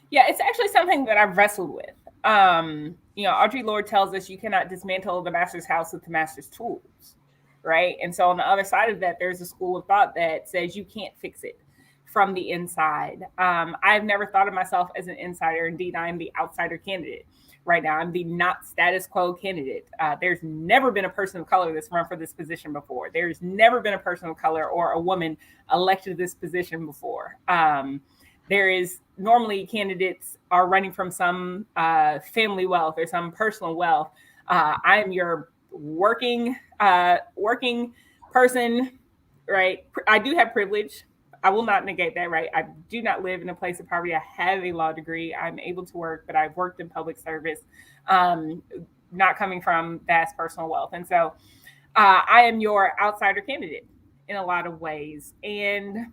Yeah, it's actually something that I've wrestled with. Audre Lorde tells us you cannot dismantle the master's house with the master's tools, right? And so on the other side of that, there's a school of thought that says you can't fix it from the inside. I've never thought of myself as an insider. Indeed, I am the outsider candidate right now. I'm the not status quo candidate. There's never been a person of color that's run for this position before. There's never been a person of color or a woman elected to this position before. There is normally candidates are running from some family wealth or some personal wealth. I am your working person, right? I do have privilege. I will not negate that, right? I do not live in a place of poverty. I have a law degree. I'm able to work, but I've worked in public service, not coming from vast personal wealth. And so I am your outsider candidate in a lot of ways. And,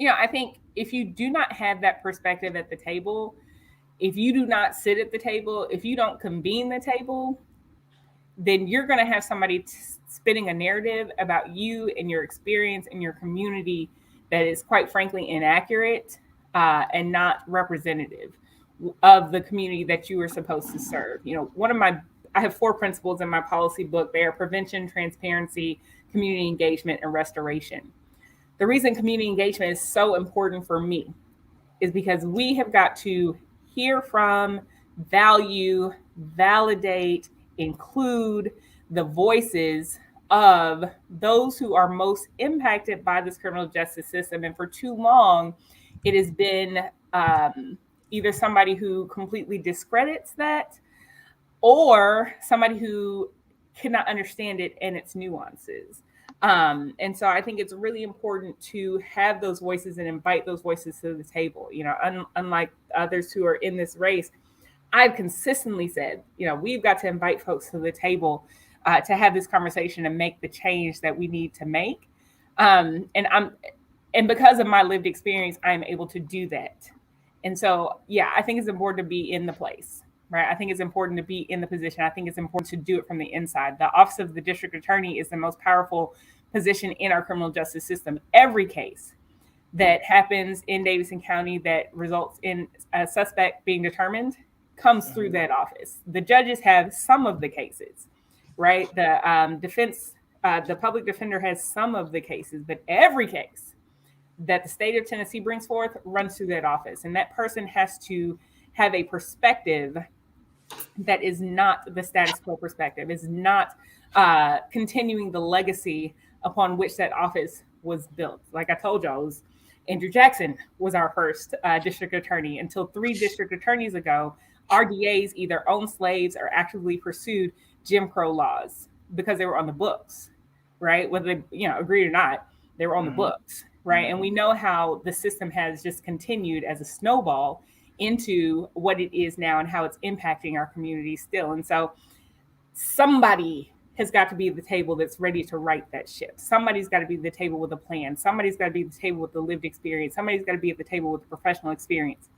I think if you do not have that perspective at the table, if you do not sit at the table, if you don't convene the table, then you're going to have somebody spinning a narrative about you and your experience and your community that is, quite frankly, inaccurate and not representative of the community that you are supposed to serve. I have 4 principles in my policy book. They are prevention, transparency, community engagement, and restoration. The reason community engagement is so important for me is because we have got to hear from, value, validate, include the voices of those who are most impacted by this criminal justice system. And for too long, it has been either somebody who completely discredits that or somebody who cannot understand it and its nuances. And so I think it's really important to have those voices and invite those voices to the table. Unlike others who are in this race, I've consistently said, we've got to invite folks to the table to have this conversation and make the change that we need to make. And because of my lived experience, I'm able to do that. And so, yeah, I think it's important to be in the place, right? I think it's important to be in the position. I think it's important to do it from the inside. The office of the district attorney is the most powerful position in our criminal justice system. Every case that happens in Davidson County that results in a suspect being determined comes through that office. The judges have some of the cases, right? The defense, the public defender has some of the cases, but every case that the state of Tennessee brings forth runs through that office. And that person has to have a perspective that is not the status quo perspective, is not continuing the legacy upon which that office was built. Like I told y'all, Andrew Jackson was our first district attorney. Until 3 district attorneys ago, RDAs either owned slaves or actively pursued Jim Crow laws because they were on the books, right? Whether they, agreed or not, they were on the books, right? And we know how the system has just continued as a snowball into what it is now and how it's impacting our community still. And so somebody has got to be at the table that's ready to right that ship. Somebody's got to be at the table with a plan. Somebody's got to be at the table with the lived experience. Somebody's got to be at the table with the professional experience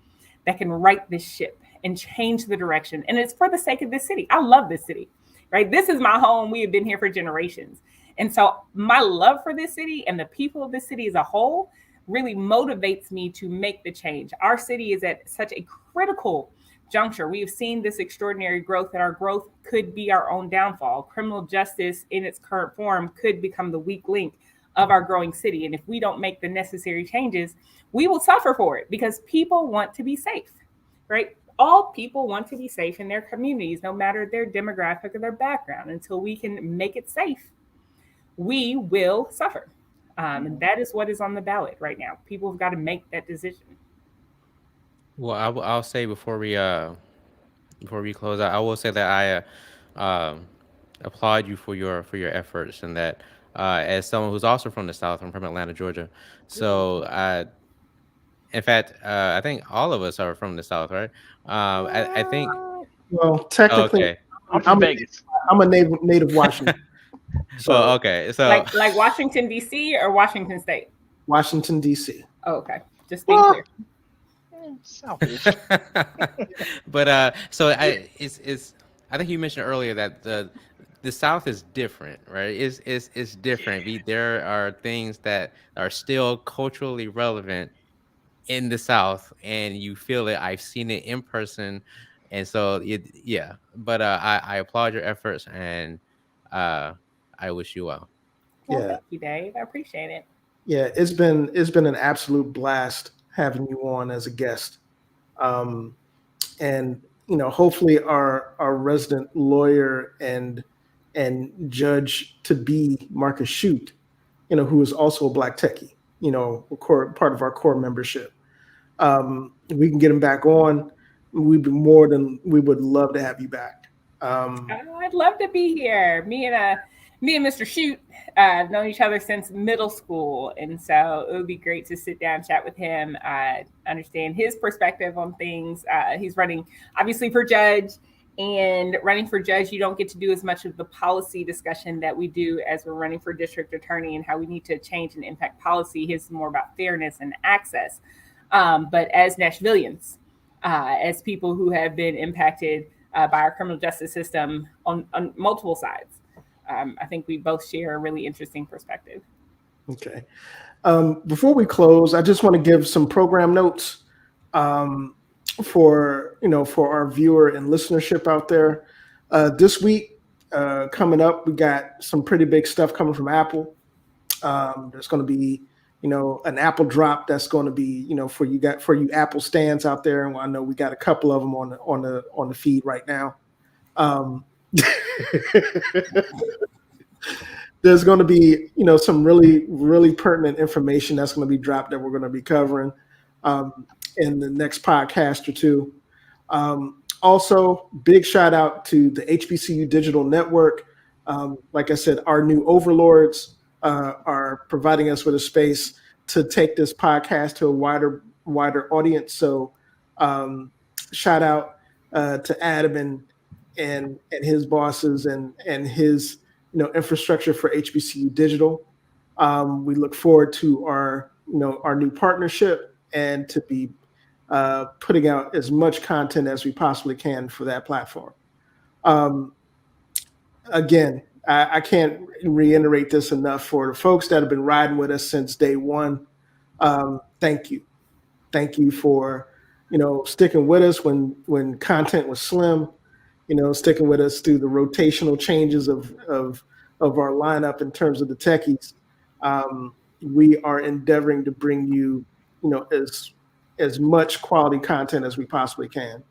that can right this ship and change the direction. And it's for the sake of this city. I love this city, right? This is my home. We have been here for generations. And so my love for this city and the people of this city as a whole really motivates me to make the change. Our city is at such a critical juncture. We have seen this extraordinary growth, and our growth could be our own downfall. Criminal justice in its current form could become the weak link of our growing city. And if we don't make the necessary changes, we will suffer for it because people want to be safe, right? All people want to be safe in their communities, no matter their demographic or their background. Until we can make it safe, we will suffer. And that is what is on the ballot right now. People have got to make that decision. Well, I'll say before we close out, I will say that I applaud you for your efforts, and that as someone who's also from the South, I'm from Atlanta, Georgia. So in fact, I think all of us are from the South, right? I think. Well, technically, Okay. I'm from Vegas. I'm a native Washington. So Well, okay. So like Washington, D.C. or Washington State? Washington, D.C. Oh, okay. Just being Well, clear. Selfish. but so it's I think you mentioned earlier that the South is different, right? It's different. There are things that are still culturally relevant in the South, and you feel it. I've seen it in person, and so yeah. But I applaud your efforts, and uh, I wish you well. Well, Yeah. thank you, Dave. I appreciate it. Yeah, it's been an absolute blast having you on as a guest. Um, and hopefully our resident lawyer and judge to be Marcus Shute, who is also a Black techie, part of our core membership. We can get him back on. We would love to have you back. I'd love to be here. Me and Mr. Shute have known each other since middle school, and so it would be great to sit down, chat with him, understand his perspective on things. He's running, obviously, for judge, and running for judge, you don't get to do as much of the policy discussion that we do as we're running for district attorney and how we need to change and impact policy. His is more about fairness and access. But as Nashvillians, as people who have been impacted by our criminal justice system on multiple sides, I think we both share a really interesting perspective. Okay. Before we close, I just want to give some program notes for our viewer and listenership out there. This week, coming up, we got some pretty big stuff coming from Apple. There's going to be an Apple drop that's going to be for you Apple stands out there, and I know we got a couple of them on the feed right now. There's going to be some really, really pertinent information that's going to be dropped that we're going to be covering in the next podcast or two. Also, big shout out to the HBCU Digital Network. Like I said, our new overlords are providing us with a space to take this podcast to a wider audience. So shout out to Adam and his bosses and his infrastructure for HBCU Digital. We look forward to our new partnership and to be putting out as much content as we possibly can for that platform. Again, I can't reiterate this enough for the folks that have been riding with us since day one. Thank you. Thank you for, sticking with us when content was slim, sticking with us through the rotational changes of our lineup in terms of the techies. We are endeavoring to bring you, as much quality content as we possibly can.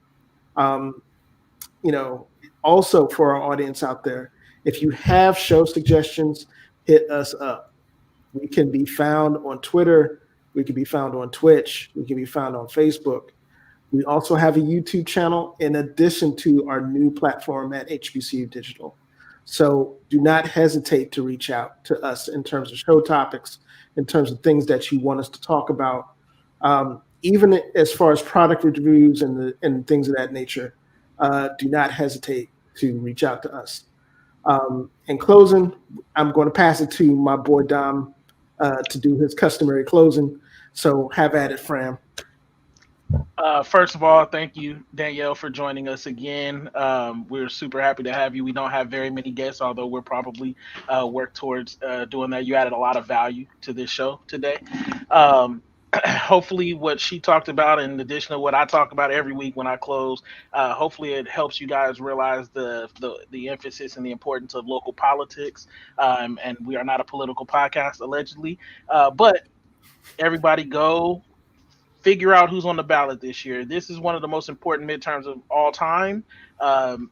Also for our audience out there, if you have show suggestions, hit us up. We can be found on Twitter. We can be found on Twitch. We can be found on Facebook. We also have a YouTube channel in addition to our new platform at HBCU Digital. So do not hesitate to reach out to us in terms of show topics, in terms of things that you want us to talk about, even as far as product reviews and things of that nature. Do not hesitate to reach out to us. In closing, I'm going to pass it to my boy Dom to do his customary closing. So have at it, Fram. First of all, thank you, Danielle, for joining us again. We're super happy to have you. We don't have very many guests, although we'll probably work towards doing that. You added a lot of value to this show today. Um, hopefully, what she talked about, in addition to what I talk about every week when I close, hopefully it helps you guys realize the emphasis and the importance of local politics. And we are not a political podcast, allegedly, but everybody go figure out who's on the ballot this year. This is one of the most important midterms of all time.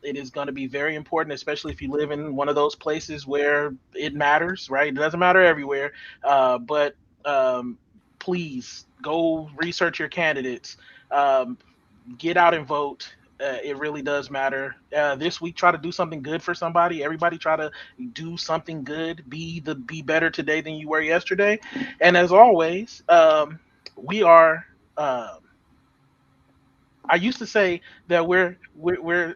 It is going to be very important, especially if you live in one of those places where it matters, right? It doesn't matter everywhere, but please go research your candidates. Um, get out and vote. It really does matter. This week, try to do something good for somebody. Everybody, try to do something good. Be better today than you were yesterday. And as always, we are. Um, I used to say that we're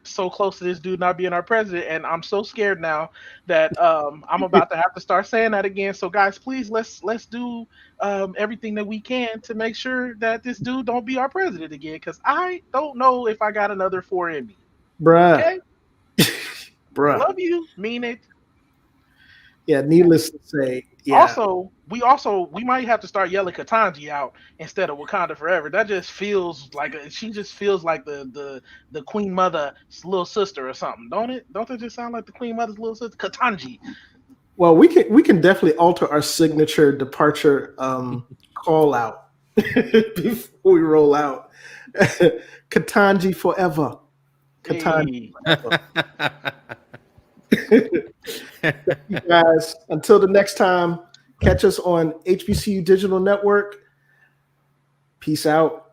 so close to this dude not being our president, and I'm so scared now that I'm about to have to start saying that again. So guys, please let's do everything that we can to make sure that this dude don't be our president again, because I don't know if I got another four in me. Bruh. Okay, Bruh. love you, mean it. Yeah, needless to say, yeah. Also, we might have to start yelling Katanji out instead of Wakanda Forever. That just feels like she just feels like the Queen Mother's little sister or something, don't it? Don't that just sound like the Queen Mother's little sister, Katanji? Well, we can definitely alter our signature departure call out before we roll out. Katanji forever. Katanji forever. You guys, until the next time, catch us on HBCU Digital Network. Peace out.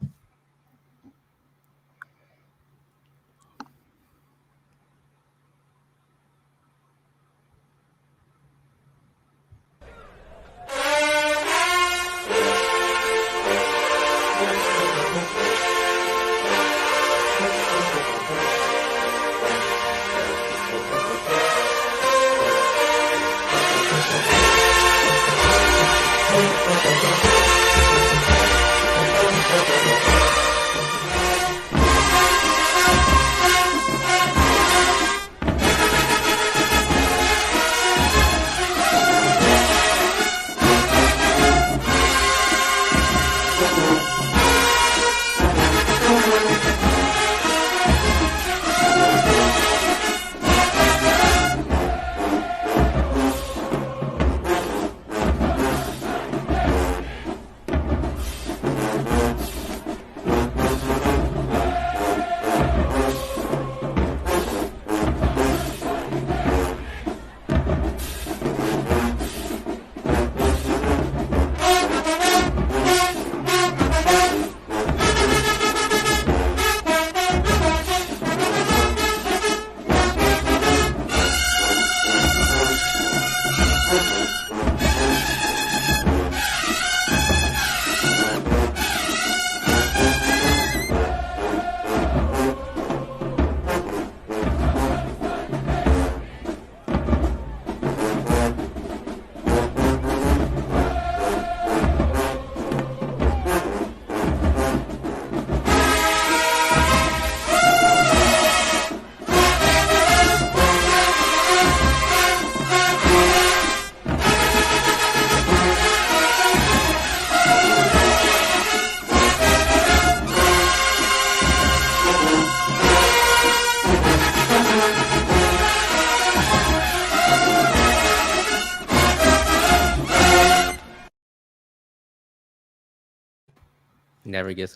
Never gets